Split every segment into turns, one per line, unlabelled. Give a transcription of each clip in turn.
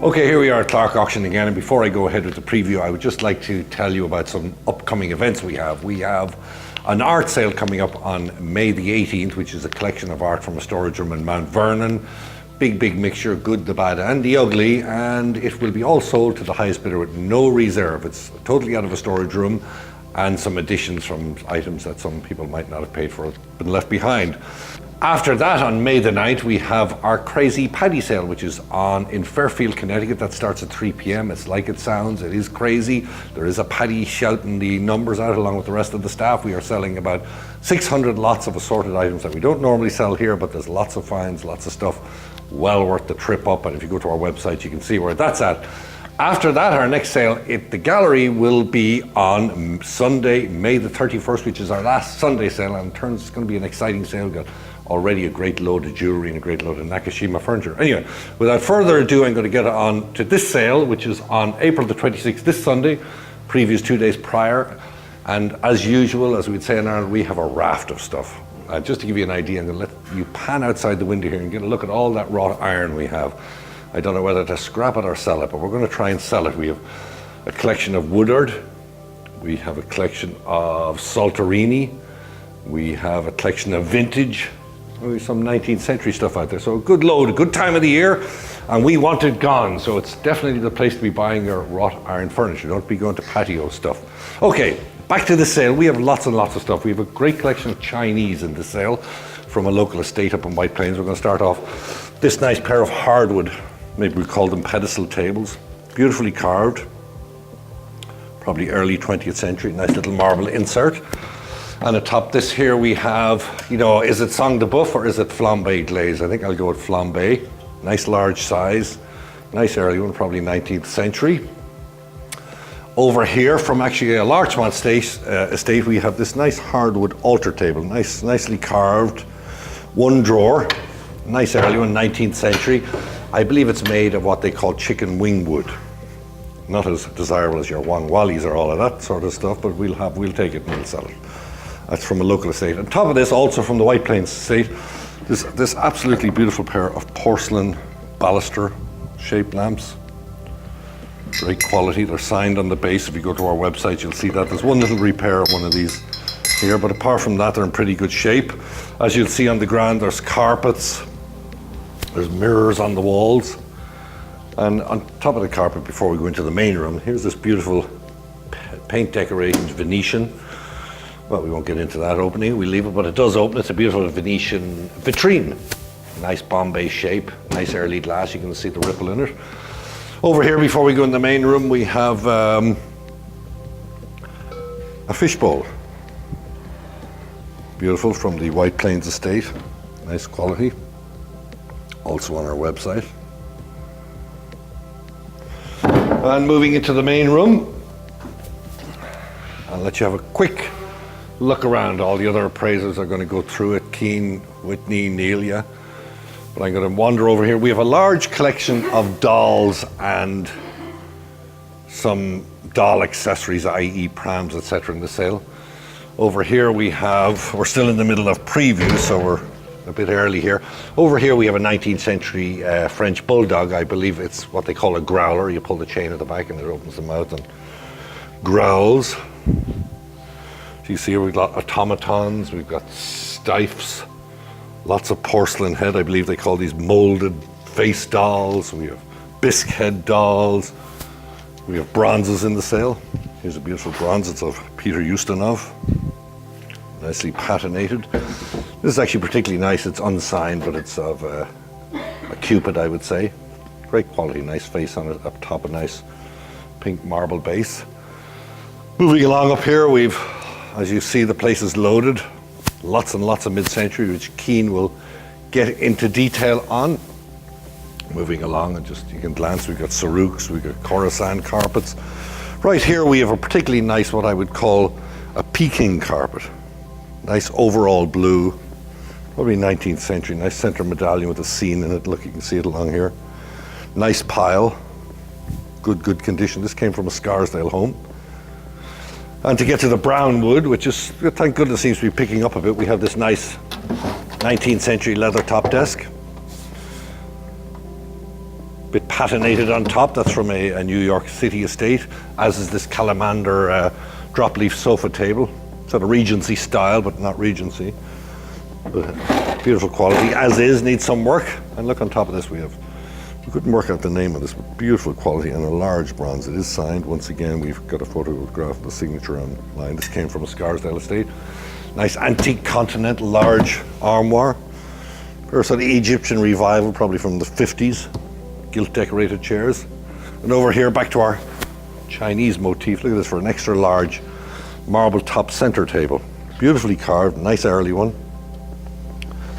Okay, here we are at Clark Auction again, and before I go ahead with the preview, I would just like to tell you about some upcoming events we have. We have an art sale coming up on May the 18th, which is a collection of art from a storage room in Mount Vernon. Big mixture, good, the bad and the ugly, and it will be all sold to the highest bidder with no reserve. It's totally out of a storage room, and some additions from items that some people might not have paid for have been left behind. After that, on May the 9th, we have our Crazy Paddy sale, which is on in Fairfield, Connecticut. That starts at 3 p.m. It's like it sounds, it is crazy. There is a paddy shouting the numbers out along with the rest of the staff. We are selling about 600 lots of assorted items that we don't normally sell here, but there's lots of finds, lots of stuff well worth the trip up. And if you go to our website, you can see where that's at. After that, our next sale at the gallery will be on Sunday, May the 31st, which is our last Sunday sale, and it's going to be an exciting sale. We've got already a great load of jewelry and a great load of Nakashima furniture. Anyway, without further ado, I'm going to get on to this sale, which is on April the 26th, this Sunday, previous 2 days prior. And as usual, as we'd say in Ireland, we have a raft of stuff. Just to give you an idea, I'm going to let you pan outside the window here and get a look at all that wrought iron we have. I don't know whether to scrap it or sell it, but we're going to try and sell it. We have a collection of Woodard. We have a collection of Salterini. We have a collection of vintage. Some 19th century stuff out there. So a good load, a good time of the year, and we want it gone. So it's definitely the place to be buying your wrought iron furniture. Don't be going to patio stuff. Okay, back to the sale. We have lots and lots of stuff. We have a great collection of Chinese in the sale from a local estate up in White Plains. We're going to start off this nice pair of hardwood, maybe we call them pedestal tables, beautifully carved, probably early 20th century, nice little marble insert. And atop this here we have, is it sang de boeuf or is it flambe glaze? I think I'll go with flambe. Nice large size, nice early one, probably 19th century. Over here from actually a Larchmont estate, we have this nice hardwood altar table, nicely carved, one drawer, nice early one, 19th century. I believe it's made of what they call chicken wing wood. Not as desirable as your Wang Wallies or all of that sort of stuff, but we'll take it and we'll sell it. That's from a local estate. On top of this, also from the White Plains estate, this absolutely beautiful pair of porcelain baluster shaped lamps. Great quality. They're signed on the base. If you go to our website, you'll see that. There's one little repair of one of these here, but apart from that, they're in pretty good shape. As you'll see on the ground, there's carpets. There's mirrors on the walls. And on top of the carpet, before we go into the main room, here's this beautiful paint decorated Venetian. Well, we won't get into that opening, we leave it, but it does open. It's a beautiful Venetian vitrine. Nice Bombay shape, nice early glass, you can see the ripple in it. Over here, before we go in the main room, we have a fishbowl. Beautiful, from the White Plains estate, nice quality. Also on our website. And moving into the main room, I'll let you have a quick look around. All the other appraisers are going to go through it, Keane, Whitney, Nelia. But I'm going to wander over here. We have a large collection of dolls and some doll accessories, i.e. prams, etc. in the sale. Over here we're still in the middle of previews, so we're a bit early here. Over here we have a 19th century French bulldog. I believe it's what they call a growler. You pull the chain at the back and it opens the mouth and growls. You see here we've got automatons, we've got stifes, lots of porcelain head. I believe they call these molded face dolls. We have bisque head dolls. We have bronzes in the sale. Here's a beautiful bronze. It's of Peter Ustinov, nicely patinated. This is actually particularly nice. It's unsigned, but it's of a Cupid, I would say. Great quality, nice face on it, up top a nice pink marble base. Moving along up here, as you see, the place is loaded. Lots and lots of mid-century, which Keane will get into detail on. Moving along, and you can glance, we've got Sarouks, we've got Khorasan carpets. Right here we have a particularly nice, what I would call a Peking carpet. Nice overall blue, probably 19th century, nice center medallion with a scene in it. Look, you can see it along here. Nice pile, good condition. This came from a Scarsdale home. And to get to the brown wood, which is, thank goodness, seems to be picking up a bit, we have this nice 19th century leather top desk. bit patinated on top. That's from a New York City estate, as is this Calamander drop leaf sofa table. Sort of Regency style, but not Regency. But beautiful quality, as is, needs some work. And look on top of this, we couldn't work out the name of this, but beautiful quality and a large bronze. It is signed. Once again, we've got a photograph of the signature online. This came from a Scarsdale estate. Nice antique continental large armoire. Or sort of Egyptian revival, probably from the 50s. Gilt decorated chairs. And over here, back to our Chinese motif. Look at this for an extra large marble top center table. Beautifully carved, nice early one.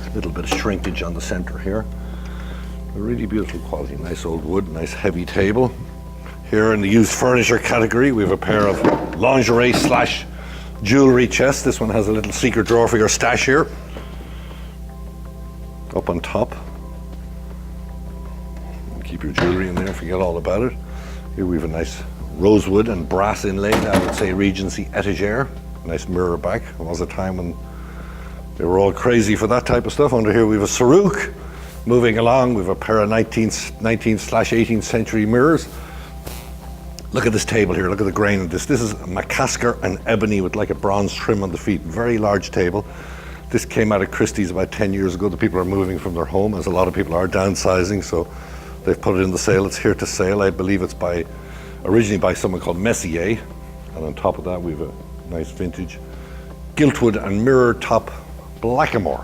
A little bit of shrinkage on the center here. A really beautiful quality, nice old wood, nice heavy table. Here in the used furniture category, we have a pair of lingerie / jewelry chests. This one has a little secret drawer for your stash here. Up on top. Keep your jewelry in there, forget all about it. Here we have a nice rosewood and brass inlaid, I would say Regency etagere. Nice mirror back. There was a time when they were all crazy for that type of stuff. Under here we have a Saruk. Moving along, we have a pair of 19th/18th century mirrors. Look at this table here, look at the grain of this. This is Macassar and ebony with like a bronze trim on the feet. Very large table. This came out of Christie's about 10 years ago. The people are moving from their home, as a lot of people are downsizing, so they've put it in the sale. It's here to sale. I believe it's originally by someone called Messier. And on top of that, we have a nice vintage giltwood and mirror top blackamoor,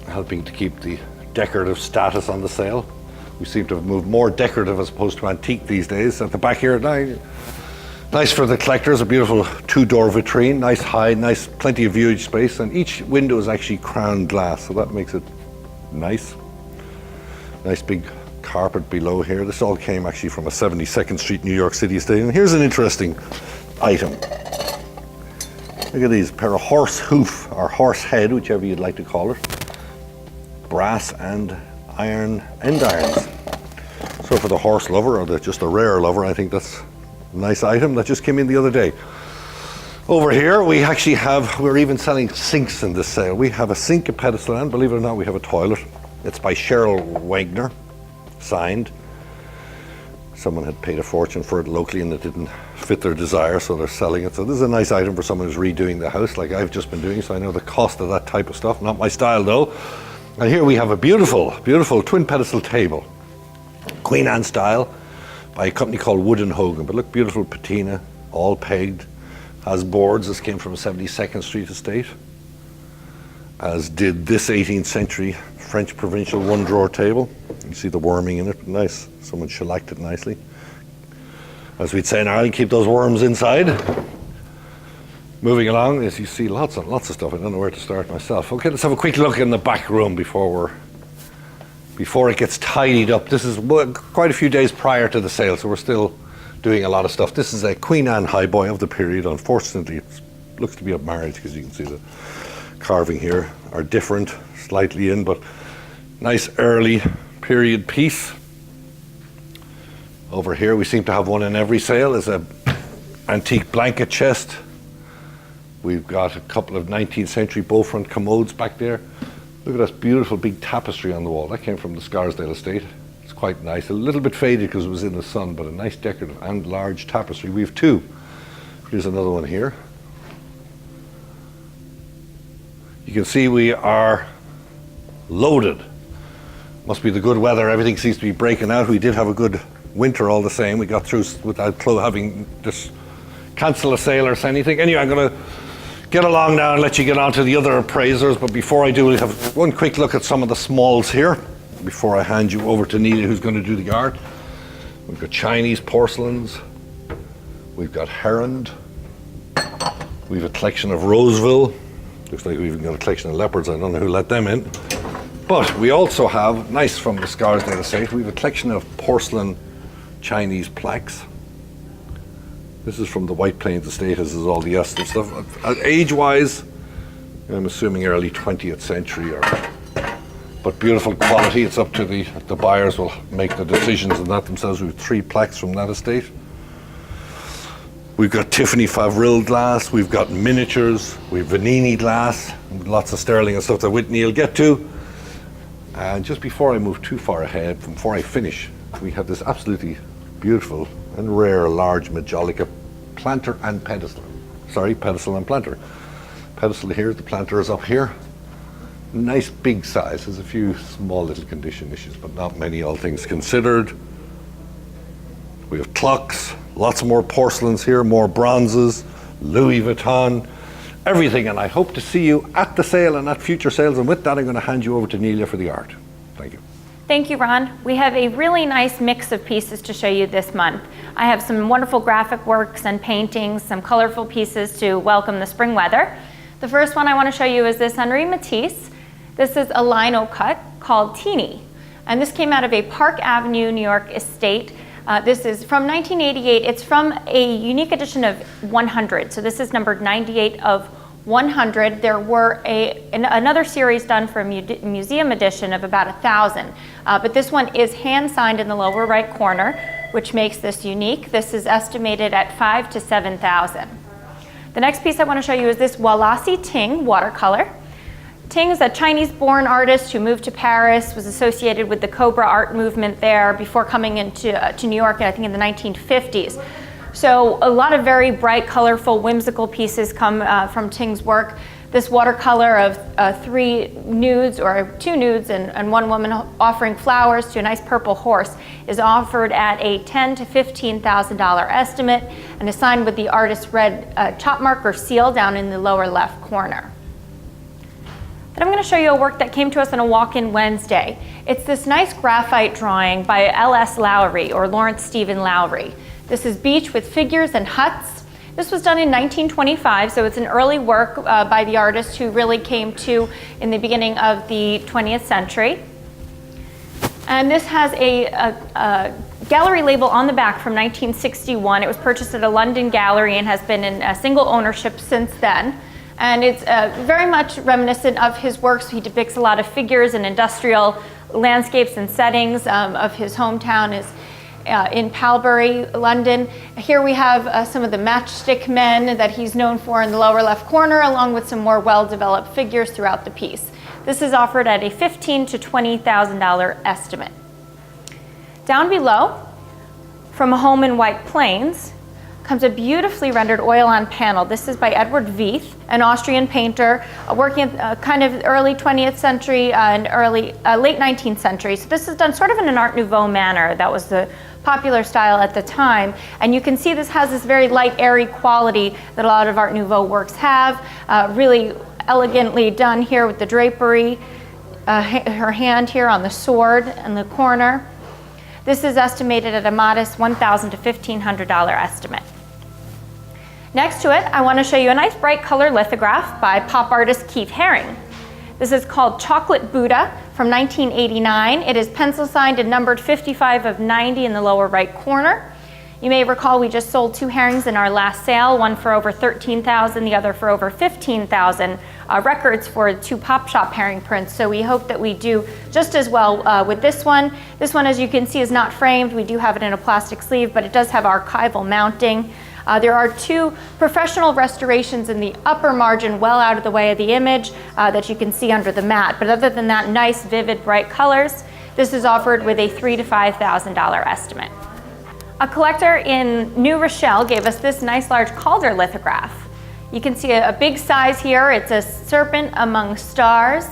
helping to keep the decorative status on the sale. We seem to have moved more decorative as opposed to antique these days. At the back here, nice for the collectors, a beautiful 2-door vitrine, nice high, nice, plenty of viewage space, and each window is actually crown glass, so that makes it nice. Nice big carpet below here. This all came actually from a 72nd Street New York City estate. And here's an interesting item. Look at these, a pair of horse hoof, or horse head, whichever you'd like to call it. Brass and iron end irons. So for the horse lover, or just a rare lover, I think that's a nice item that just came in the other day. Over here, we're even selling sinks in this sale. We have a sink, a pedestal, and believe it or not, we have a toilet. It's by Cheryl Wagner, signed. Someone had paid a fortune for it locally and it didn't fit their desire, so they're selling it. So this is a nice item for someone who's redoing the house like I've just been doing, so I know the cost of that type of stuff. Not my style though. And here we have a beautiful, beautiful twin pedestal table. Queen Anne style by a company called Wood & Hogan. But look, beautiful patina, all pegged. Has boards. This came from a 72nd Street estate. As did this 18th century French provincial one-drawer table. You see the worming in it, nice. Someone shellacked it nicely. As we'd say in Ireland, keep those worms inside. Moving along, as you see, lots of stuff. I don't know where to start myself. Okay, let's have a quick look in the back room before it gets tidied up. This is quite a few days prior to the sale, so we're still doing a lot of stuff. This is a Queen Anne highboy of the period. Unfortunately, it looks to be of marriage because you can see the carving here are different, slightly in, but nice early period piece. Over here, we seem to have one in every sale. Is a antique blanket chest. We've got a couple of 19th century Beaufront commodes back there. Look at this beautiful big tapestry on the wall. That came from the Scarsdale estate. It's quite nice. A little bit faded because it was in the sun, but a nice decorative and large tapestry. We have two. Here's another one here. You can see we are loaded. Must be the good weather. Everything seems to be breaking out. We did have a good winter all the same. We got through without having just cancel a sale or anything. Anyway, I'm going to get along now and let you get on to the other appraisers. But before I do, we'll have one quick look at some of the smalls here before I hand you over to Nina, who's going to do the art. We've got Chinese porcelains. We've got Herond. We've a collection of Roseville. Looks like we've even got a collection of leopards. I don't know who let them in. But we also have, nice from the Scarsdale estate, we have a collection of porcelain Chinese plaques. This is from the White Plains estate, as is all the Eston stuff. Age-wise, I'm assuming early 20th century, but beautiful quality. It's up to the buyers will make the decisions on that themselves. We have 3 plaques from that estate. We've got Tiffany Favril glass, we've got miniatures, we've Vanini glass, lots of sterling and stuff that Whitney will get to. And just before I move too far ahead, before I finish, we have this absolutely beautiful and rare large Majolica planter and pedestal. Sorry, pedestal and planter. Pedestal here, the planter is up here. Nice big size. There's a few small little condition issues, but not many, all things considered. We have clocks, lots of more porcelains here, more bronzes, Louis Vuitton, everything. And I hope to see you at the sale and at future sales. And with that, I'm going to hand you over to Nelia for the art. Thank you.
Thank you, Ron. We have a really nice mix of pieces to show you this month. I have some wonderful graphic works and paintings, some colorful pieces to welcome the spring weather. The first one I want to show you is this Henri Matisse. This is a lino cut called Teeny. And this came out of a Park Avenue, New York estate. This is from 1988. It's from a unique edition of 100. So this is numbered 98 of 100. There were another series done for a museum edition of about 1,000. But this one is hand signed in the lower right corner, which makes this unique. This is estimated at 5,000 to 7,000. The next piece I want to show you is this Walasi Ting watercolor. Ting is a Chinese-born artist who moved to Paris, was associated with the Cobra art movement there before coming into to New York, I think in the 1950s. So a lot of very bright, colorful, whimsical pieces come from Ting's work. This watercolor of 3 nudes, or 2 nudes and 1 woman offering flowers to a nice purple horse, is offered at a $10,000 to $15,000 estimate and is signed with the artist's red chop mark or seal down in the lower left corner. Then I'm going to show you a work that came to us on a walk-in Wednesday. It's this nice graphite drawing by L.S. Lowry, or Lawrence Stephen Lowry. This is beach with figures and huts. This was done in 1925, so it's an early work by the artist who really came to in the beginning of the 20th century. And this has a gallery label on the back from 1961. It was purchased at a London gallery and has been in single ownership since then. And it's very much reminiscent of his works. He depicts a lot of figures and industrial landscapes and settings of his hometown is in Palbury, London. Here we have some of the matchstick men that he's known for in the lower left corner, along with some more well-developed figures throughout the piece. This is offered at a $15,000 to $20,000 estimate. Down below, from a home in White Plains, comes a beautifully rendered oil-on panel. This is by Edward Veith, an Austrian painter working kind of early 20th century and late 19th century. So this is done sort of in an Art Nouveau manner. That was the popular style at the time. And you can see this has this very light, airy quality that a lot of Art Nouveau works have. Really elegantly done here with the drapery, her hand here on the sword in the corner. This is estimated at a modest $1,000 to $1,500 estimate. Next to it, I want to show you a nice bright color lithograph by pop artist Keith Haring. This is called Chocolate Buddha from 1989. It is pencil signed and numbered 55 of 90 in the lower right corner. You may recall we just sold 2 Harings in our last sale, one for over $13,000, the other for over $15,000, records for 2 Pop Shop Haring prints. So we hope that we do just as well with this one. This one, as you can see, is not framed. We do have it in a plastic sleeve, but it does have archival mounting. There are 2 professional restorations in the upper margin, well out of the way of the image, that you can see under the mat. But other than that, nice, vivid, bright colors. This is offered with a $3,000 to $5,000 estimate. A collector in New Rochelle gave us this nice large Calder lithograph. You can see a big size here. It's a serpent among stars.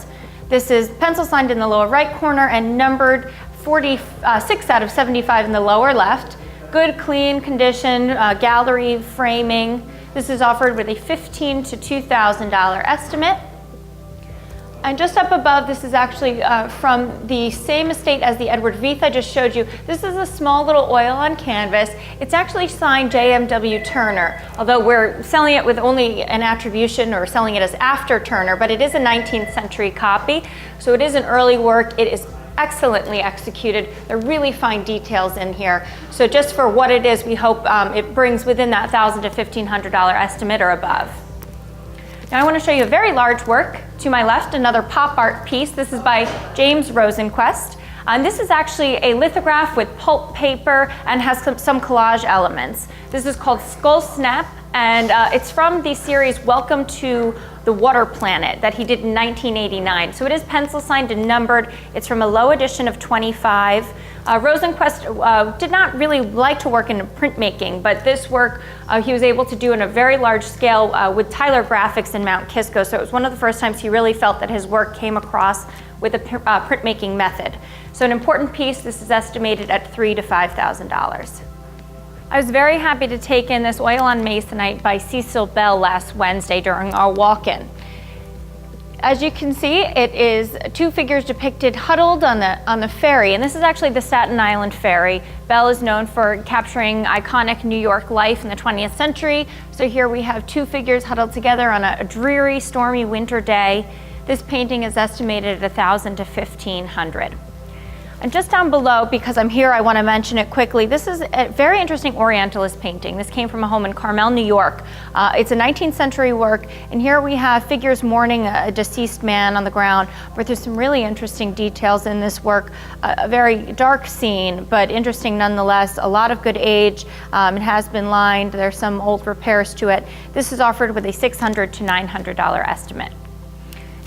This is pencil signed in the lower right corner and numbered 46 out of 75 in the lower left. Good, clean condition, gallery framing. This is offered with a $15,000 to $2,000 estimate. And just up above, this is actually from the same estate as the Edward Veith I just showed you. This is a small little oil on canvas. It's actually signed JMW Turner, although we're selling it with only an attribution or selling it as after Turner, but it is a 19th century copy. So it is an early work. It is excellently executed. There are really fine details in here. So just for what it is, we hope it brings within that $1,000 to $1,500 estimate or above. Now I want to show you a very large work. To my left, another pop art piece. This is by James Rosenquist. And this is actually a lithograph with pulp paper and has some collage elements. This is called Skull Snap And it's from the series Welcome to the Water Planet that he did in 1989. So it is pencil signed and numbered. It's from a low edition of 25. Rosenquist did not really like to work in printmaking, but this work he was able to do in a very large scale with Tyler Graphics in Mount Kisco. So it was one of the first times he really felt that his work came across with a printmaking method. So an important piece, this is estimated at $3,000 to $5,000. I was very happy to take in this oil on masonite by Cecil Bell last Wednesday during our walk-in. As you can see, it is two figures depicted huddled on the ferry, and this is actually the Staten Island ferry. Bell is known for capturing iconic New York life in the 20th century. So here we have two figures huddled together on a dreary, stormy winter day. This painting is estimated at $1,000 to $1,500. And just down below, because I'm here, I want to mention it quickly. This is a very interesting Orientalist painting. This came from a home in Carmel, New York. It's a 19th century work, and here we have figures mourning a deceased man on the ground, but there's some really interesting details in this work. A very dark scene, but interesting nonetheless. A lot of good age. It has been lined. There's some old repairs to it. This is offered with a $600 to $900 estimate.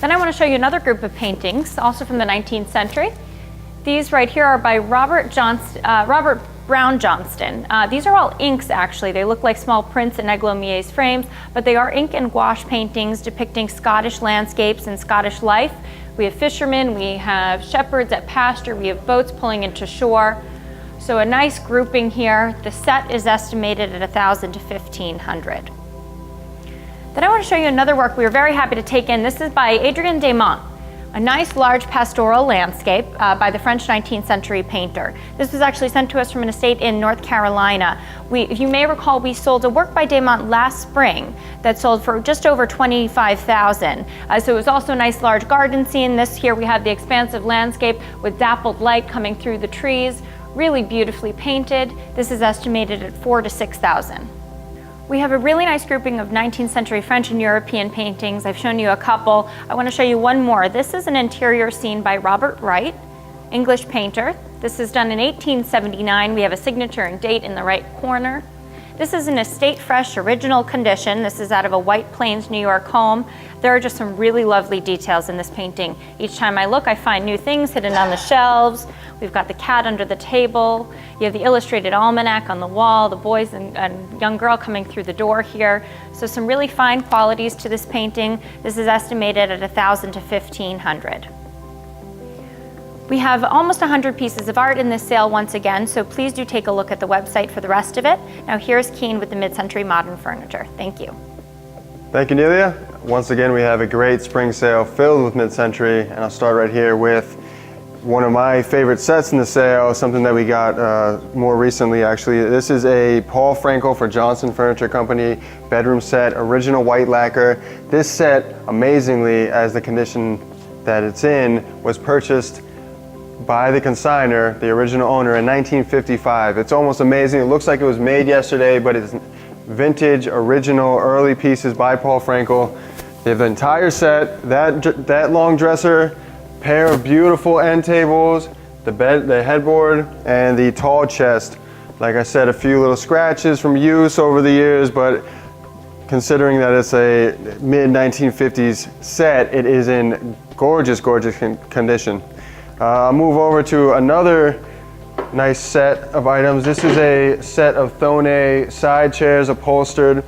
Then I want to show you another group of paintings, also from the 19th century. These right here are by Robert Brown Johnston. These are all inks, actually. They look like small prints in Eglomiers frames, but they are ink and gouache paintings depicting Scottish landscapes and Scottish life. We have fishermen, we have shepherds at pasture, we have boats pulling into shore. So a nice grouping here. The set is estimated at $1,000 to $1,500. Then I want to show you another work we were very happy to take in. This is by Adrien Desmonts. A nice large pastoral landscape by the French 19th century painter. This was actually sent to us from an estate in North Carolina. If you may recall, we sold a work by Desmonts last spring that sold for just over $25,000. So it was also a nice large garden scene. This here we have the expansive landscape with dappled light coming through the trees, really beautifully painted. This is estimated at $4,000 to $6,000. We have a really nice grouping of 19th century French and European paintings. I've shown you a couple. I want to show you one more. This is an interior scene by Robert Wright, English painter. This is done in 1879. We have a signature and date in the right corner. This is an estate fresh, original condition. This is out of a White Plains, New York home. There are just some really lovely details in this painting. Each time I look, I find new things hidden on the shelves. We've got the cat under the table. You have the illustrated almanac on the wall, the boys and young girl coming through the door here. So some really fine qualities to this painting. This is estimated at $1,000 to $1,500. We have almost 100 pieces of art in this sale once again, so please do take a look at the website for the rest of it. Now here's Keen with the Mid-Century Modern Furniture. Thank you.
Thank you, Nelia. Once again, we have a great spring sale filled with mid-century, and I'll start right here with one of my favorite sets in the sale, something that we got more recently actually. This is a Paul Frankel for Johnson Furniture Company bedroom set, original white lacquer. This set, amazingly, as the condition that it's in, was purchased by the consignor, the original owner, in 1955. It's almost amazing. It looks like it was made yesterday, but it's vintage, original, early pieces by Paul Frankel. They have the entire set, that long dresser, pair of beautiful end tables, the bed, the headboard, and the tall chest. Like I said, a few little scratches from use over the years, but considering that it's a mid-1950s set, it is in gorgeous, gorgeous condition. I'll move over to another nice set of items. This is a set of Thonet side chairs, upholstered.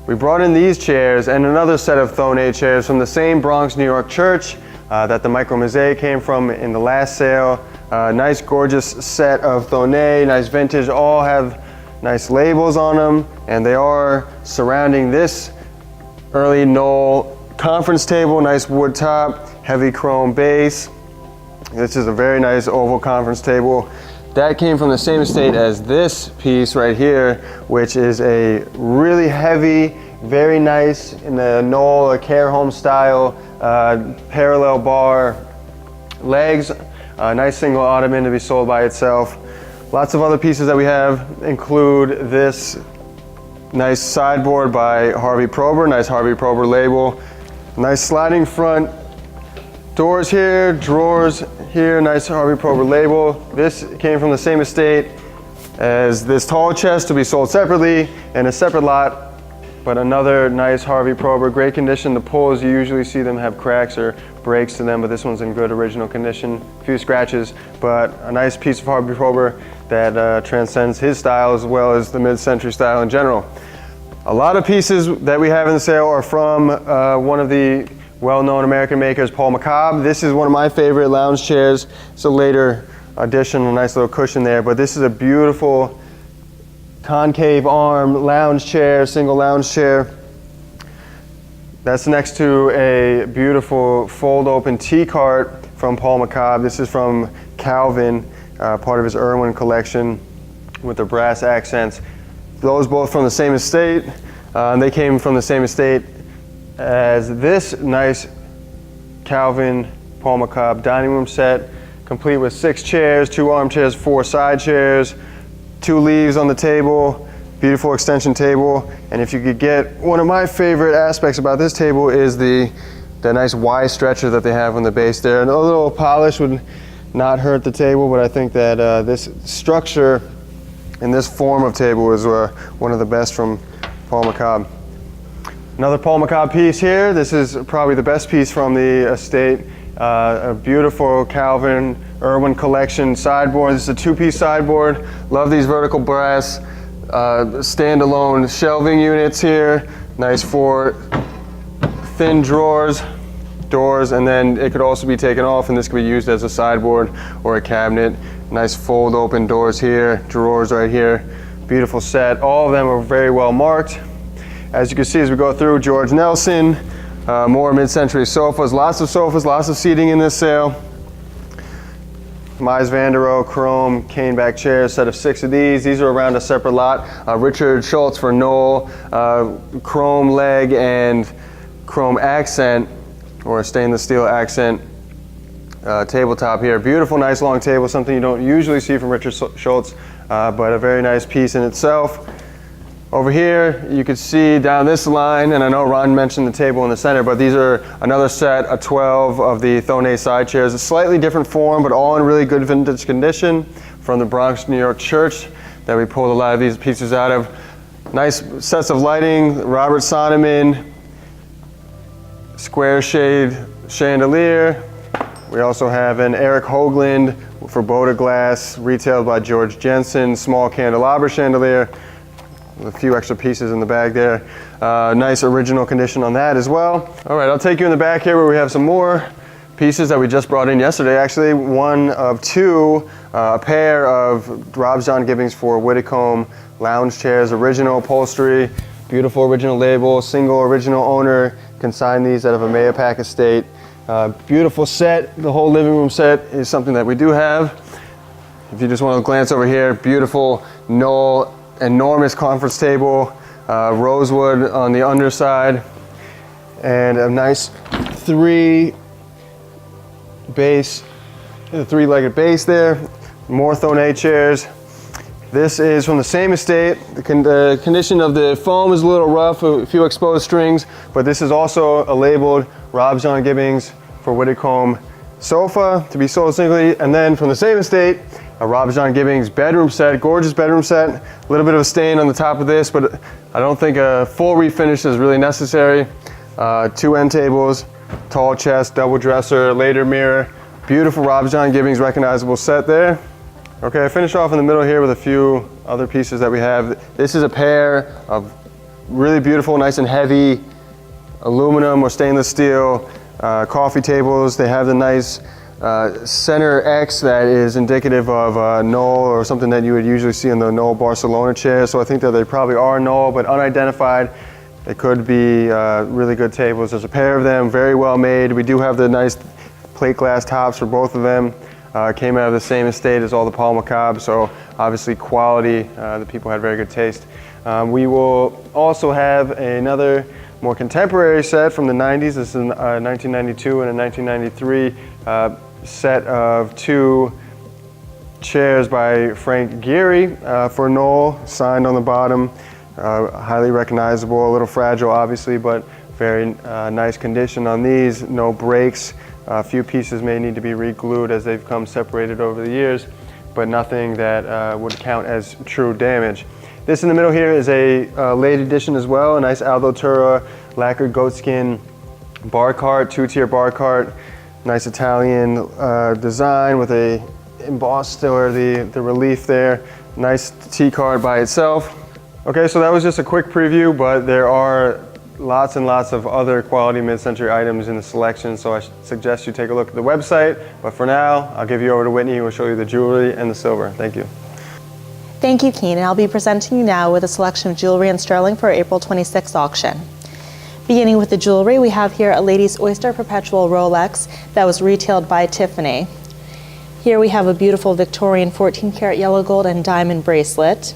We brought in these chairs and another set of Thonet chairs from the same Bronx, New York church that the Micro Mosaic came from in the last sale. Nice, gorgeous set of Thonet, nice vintage, all have nice labels on them, and they are surrounding this early Knoll conference table, nice wood top, heavy chrome base. This is a very nice oval conference table. That came from the same estate as this piece right here, which is a really heavy, very nice in the Knoll or care home style, parallel bar legs, nice single ottoman to be sold by itself. Lots of other pieces that we have include this nice sideboard by Harvey Prober, nice Harvey Prober label, nice sliding front doors here, drawers here, nice Harvey Prober label. This came from the same estate as this tall chest to be sold separately in a separate lot. but another nice Harvey Prober, great condition. The pulls, you usually see them have cracks or breaks to them, but this one's in good original condition. A few scratches, but a nice piece of Harvey Prober that transcends his style as well as the mid-century style in general. A lot of pieces that we have in the sale are from one of the well-known American makers, Paul McCobb. This is one of my favorite lounge chairs. It's a later addition, a nice little cushion there, but this is a beautiful concave arm lounge chair, single lounge chair. That's next to a beautiful fold-open tea cart from Paul McCobb. This is from Calvin, part of his Irwin collection with the brass accents. Those both from the same estate. They came from the same estate as this nice Calvin Paul McCobb dining room set, complete with 6 chairs, 2 armchairs, 4 side chairs, 2 leaves on the table, beautiful extension table. And if you could get, one of my favorite aspects about this table is the nice Y stretcher that they have on the base there. And a little polish would not hurt the table, but I think that this structure and this form of table is one of the best from Paul McCobb. Another Paul McCobb piece here. This is probably the best piece from the estate. A beautiful Calvin Irwin collection sideboard. This is a 2-piece sideboard. Love these vertical brass standalone shelving units here. Nice 4 thin drawers, doors, and then it could also be taken off and this could be used as a sideboard or a cabinet. Nice fold open doors here, drawers right here. Beautiful set. All of them are very well marked. As you can see as we go through, George Nelson, more mid-century sofas, lots of seating in this sale. Mies van der Rohe chrome caneback chairs, set of 6 of these. These are around a separate lot. Richard Schultz for Knoll, chrome leg and chrome accent, or a stainless steel accent tabletop here. Beautiful, nice long table, something you don't usually see from Richard Schultz, but a very nice piece in itself. Over here, you can see down this line, and I know Ron mentioned the table in the center, but these are another set of 12 of the Thonet side chairs. A slightly different form, but all in really good vintage condition from the Bronx, New York church that we pulled a lot of these pieces out of. Nice sets of lighting, Robert Sonneman, square shade chandelier. We also have an Eric Hoagland for Boda Glass, retailed by George Jensen, small candelabra chandelier. A few extra pieces in the bag there. Nice original condition on that as well. All right, I'll take you in the back here where we have some more pieces that we just brought in yesterday. Actually, one of 2, a pair of Rob's John Gibbings for Whitcomb lounge chairs, original upholstery, beautiful original label, single original owner, consigned these out of a Mahopac estate. Beautiful set. The whole living room set is something that we do have. If you just want to glance over here, beautiful Knoll enormous conference table, rosewood on the underside, and a nice 3-legged base there. More Thonet chairs. This is from the same estate. The condition of the foam is a little rough, a few exposed strings, but this is also a labeled Rob's John Gibbings for Whitcomb sofa to be sold singly. And then from the same estate, a Rob's John Gibbings bedroom set, gorgeous bedroom set. A little bit of a stain on the top of this, but I don't think a full refinish is really necessary. 2 end tables, tall chest, double dresser, later mirror. Beautiful Rob's John Gibbings recognizable set there. Okay, I finish off in the middle here with a few other pieces that we have. This is a pair of really beautiful, nice and heavy aluminum or stainless steel coffee tables. They have the nice center X that is indicative of Knoll or something that you would usually see in the Knoll Barcelona chair. So I think that they probably are Knoll, but unidentified. They could be really good tables. There's a pair of them, very well made. We do have the nice plate glass tops for both of them. Came out of the same estate as all the Paul McCobb, so obviously quality. The people had very good taste. We will also have another more contemporary set from the 90s. This is a 1992 and a 1993 set of 2 chairs by Frank Gehry for Knoll, signed on the bottom. Highly recognizable, a little fragile obviously, but very nice condition on these. No breaks. A few pieces may need to be re-glued as they've come separated over the years, but nothing that would count as true damage. This in the middle here is a late edition as well, a nice Aldo Tura lacquered goatskin bar cart, 2-tier bar cart. Nice Italian design with a embossed or the relief there. Nice T card by itself. Okay, so that was just a quick preview, but there are lots and lots of other quality mid-century items in the selection, so I suggest you take a look at the website. But for now, I'll give you over to Whitney, who will show you the jewelry and the silver. Thank you.
Thank you, Keen, and I'll be presenting you now with a selection of jewelry in sterling for our April 26th auction. Beginning with the jewelry, we have here a Lady's Oyster Perpetual Rolex that was retailed by Tiffany. Here we have a beautiful Victorian 14-karat yellow gold and diamond bracelet.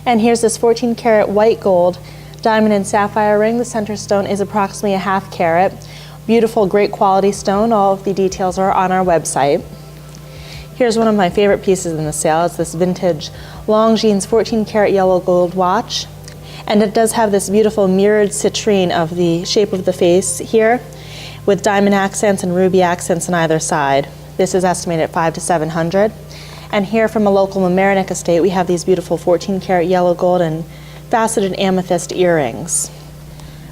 And here's this 14-karat white gold diamond and sapphire ring. The center stone is approximately a ½ carat. Beautiful, great quality stone. All of the details are on our website. Here's one of my favorite pieces in the sale. It's this vintage Longines 14-karat yellow gold watch. And it does have this beautiful mirrored citrine of the shape of the face here with diamond accents and ruby accents on either side. This is estimated at $500 to $700. And here from a local Mamaroneck estate, we have these beautiful 14-karat yellow gold and faceted amethyst earrings.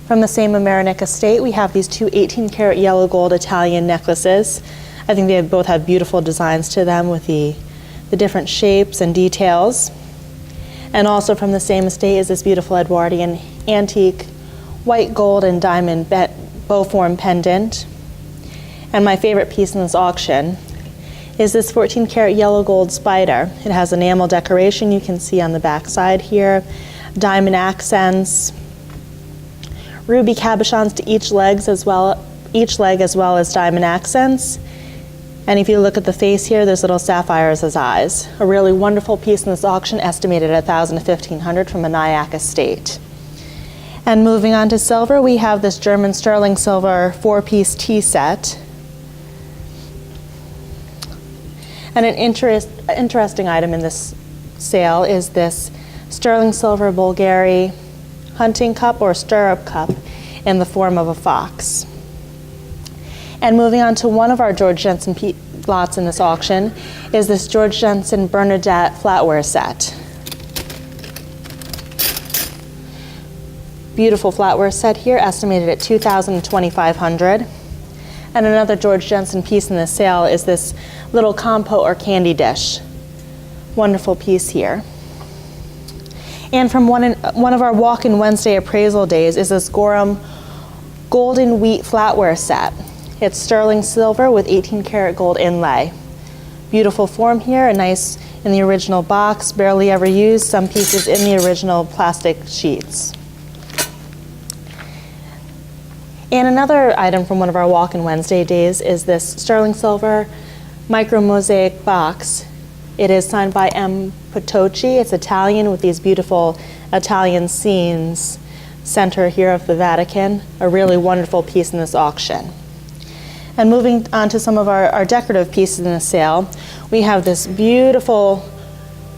From the same Mamaroneck estate, we have these two 18-karat yellow gold Italian necklaces. I think they both have beautiful designs to them with the different shapes and details. And also from the same estate is this beautiful Edwardian antique white gold and diamond bow form pendant. And my favorite piece in this auction is this 14-karat yellow gold spider. It has enamel decoration you can see on the back side here, diamond accents, ruby cabochons to each leg as well as diamond accents. And if you look at the face here, there's little sapphires as eyes. A really wonderful piece in this auction, estimated at $1,000 to $1,500 from a Nyack estate. And moving on to silver, we have this German sterling silver 4-piece tea set. And an interesting item in this sale is this sterling silver Bulgari hunting cup or stirrup cup in the form of a fox. And moving on to one of our George Jensen lots in this auction is this George Jensen Bernadette flatware set. Beautiful flatware set here, estimated at $2,000 to $2,500. And another George Jensen piece in the sale is this little compote or candy dish. Wonderful piece here. And from one of our Walk-In Wednesday appraisal days is this Gorham golden wheat flatware set. It's sterling silver with 18-karat gold inlay. Beautiful form here, a nice in the original box, barely ever used, some pieces in the original plastic sheets. And another item from one of our Walk-In Wednesday days is this sterling silver micro mosaic box. It is signed by M. Potocci. It's Italian with these beautiful Italian scenes, center here of the Vatican. A really wonderful piece in this auction. And moving on to some of our decorative pieces in the sale, we have this beautiful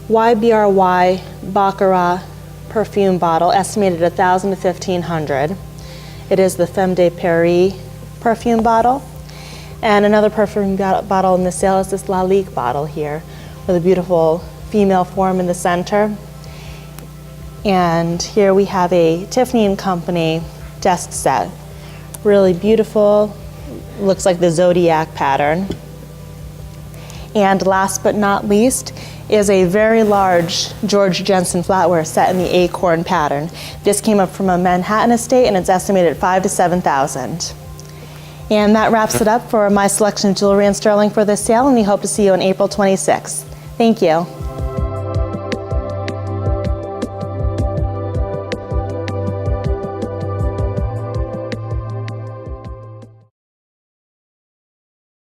YBRY Baccarat perfume bottle, estimated at $1,000 to $1,500. It is the Femme de Paris perfume bottle. And another perfume bottle in the sale is this Lalique bottle here with a beautiful female form in the center. And here we have a Tiffany & Company desk set. Really beautiful, looks like the zodiac pattern. And last but not least is a very large George Jensen flatware set in the acorn pattern. This came up from a Manhattan estate and it's estimated at $5,000 to $7,000. And that wraps it up for my selection of jewelry in sterling for this sale, and we hope to see you on April 26th. Thank you.